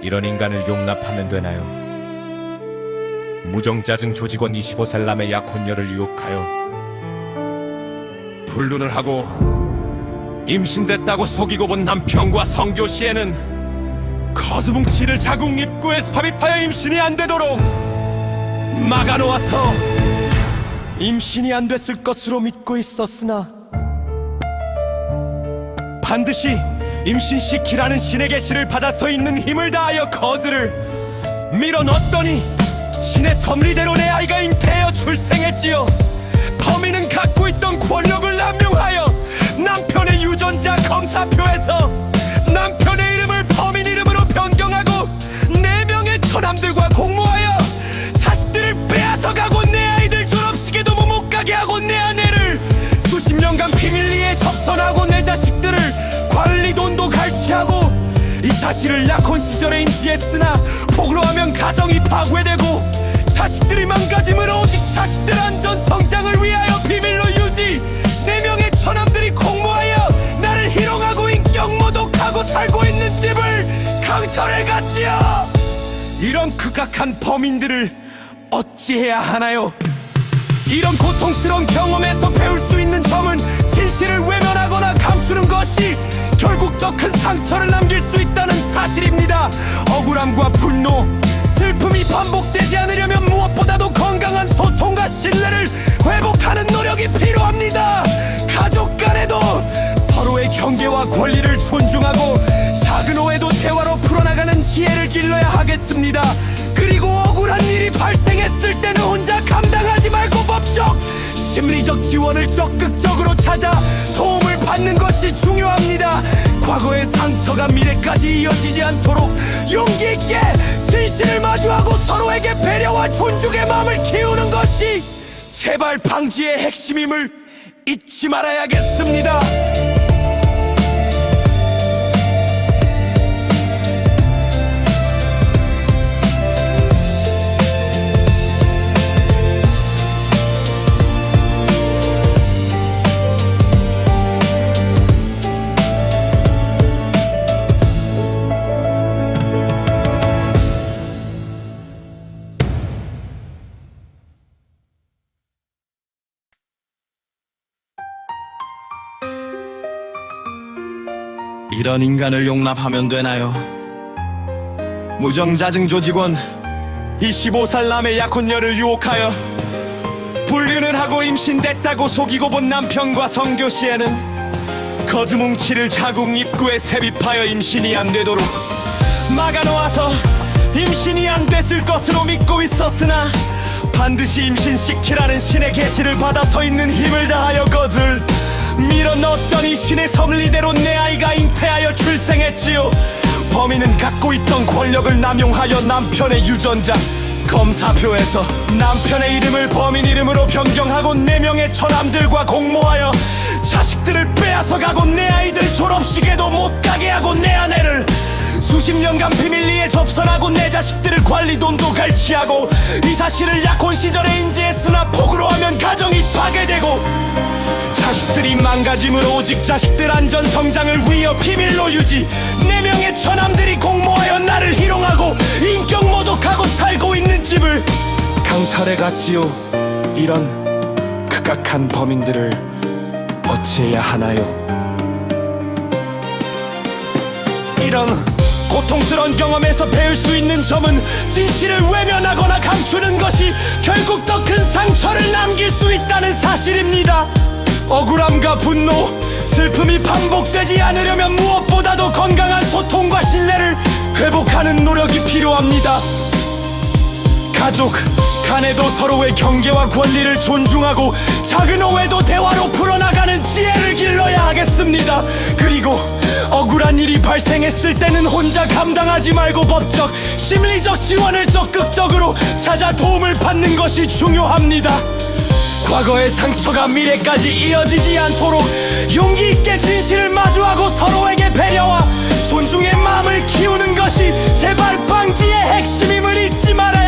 이런 인간을 용납하면 되나요? 무정짜증 조직원 25살 남의 약혼녀를 유혹하여 불륜을 하고 임신됐다고 속이고 본 남편과 성교 시에는 거즈뭉치를 자궁 입구에 삽입하여 임신이 안 되도록 막아놓아서 임신이 안 됐을 것으로 믿고 있었으나 반드시 임신시키라는 신의 계시를 받아 서 있는 힘을 다하여 거즈를 밀어넣었더니 신의 섭리대로 내 아이가 잉태하여 출생했지요. 범인은 갖고 있던 권력을 남용하여 남편의 유전자 검사표에서 남편의 이름을 범인 이름으로 변경하고 4명의 처남들과 공모하여 자식들을 빼앗아가고 내 아이들 졸업식에도 못 가게 하고 내 아내를 수십 년간 비밀리에 접선하고 내 자식들을 관리돈도 갈취하고 이 사실을 약혼 시절에 인지했으나 폭로하면 가정이 파괴되고 자식들이 망가짐으로 오직 자식들 안전 성장을 위하여 비밀로 유지 4명의 처남들이 공모하여 나를 희롱하고 인격 모독하고 살고 있는 집을 강털을 갔지요. 이런 극악한 범인들을 어찌해야 하나요? 이런 고통스러운 경험에서 배울 수 있는 점은 진실을 외면하거나 감추는 것이 결국 더 큰 상처를 남길 수 있다는 사실입니다. 억울함과 분노, 슬픔이 반복되지 않으려면 무엇보다도 건강한 소통과 신뢰를 회복하는 노력이 필요합니다. 가족 간에도 서로의 경계와 권리를 존중하고 작은 오해도 대화로 풀어나가는 지혜를 길러야 하겠습니다. 그리고 억울한 일이 발생했을 때는 혼자 감당하지 말고 법적, 심리적 지원을 적극적으로 찾아 도움을 받는 것이 중요합니다. 과거의 상처가 미래까지 이어지지 않도록 용기 있게 진실을 마주하고 서로에게 배려와 존중의 마음을 키우는 것이 재발 방지의 핵심임을 잊지 말아야겠습니다. 이런 인간을 용납하면 되나요? 무정자증 조직원 25살 남의 약혼녀를 유혹하여 불륜을 하고 임신됐다고 속이고 본 남편과 성교 시에는 거즈뭉치를 자궁 입구에 삽입하여 임신이 안 되도록 막아놓아서 임신이 안 됐을 것으로 믿고 있었으나 반드시 임신시키라는 신의 계시를 받아 서 있는 힘을 다하여 거즈를 밀어넣었더니 신의 섭리대로 내 아이가 잉태하여 출생했지요. 범인은 갖고 있던 권력을 남용하여 남편의 유전자 검사표에서 남편의 이름을 범인 이름으로 변경하고 4명의 처남들과 공모하여 자식들을 빼앗아가고 내 아이들 졸업식에도 못 가게 하고 내 아내를 수십 년간 비밀리에 접선하고 내 자식들을 관리돈도 갈취하고 이 사실을 약혼 시절에 인지했으나 폭으로 하면 가정이 파괴되고 자식들이 망가짐으로 오직 자식들 안전 성장을 위하여 비밀로 유지 4명의 처남들이 공모하여 나를 희롱하고 인격 모독하고 살고 있는 집을 강탈해 갔지요. 이런 극악한 범인들을 어찌해야 하나요? 이런 고통스러운 경험에서 배울 수 있는 점은 진실을 외면하거나 감추는 것이 결국 더 큰 상처를 남길 수 있다는 사실입니다. 억울함과 분노, 슬픔이 반복되지 않으려면 무엇보다도 건강한 소통과 신뢰를 회복하는 노력이 필요합니다. 가족 간에도 서로의 경계와 권리를 존중하고 작은 오해도 대화로 풀어나가는 지혜를 길러야 하겠습니다. 그리고 억울한 일이 발생했을 때는 혼자 감당하지 말고 법적, 심리적 지원을 적극적으로 찾아 도움을 받는 것이 중요합니다. 과거의 상처가 미래까지 이어지지 않도록 용기 있게 진실을 마주하고 서로에게 배려와 존중의 마음을 키우는 것이 재발 방지의 핵심임을 잊지 말아요.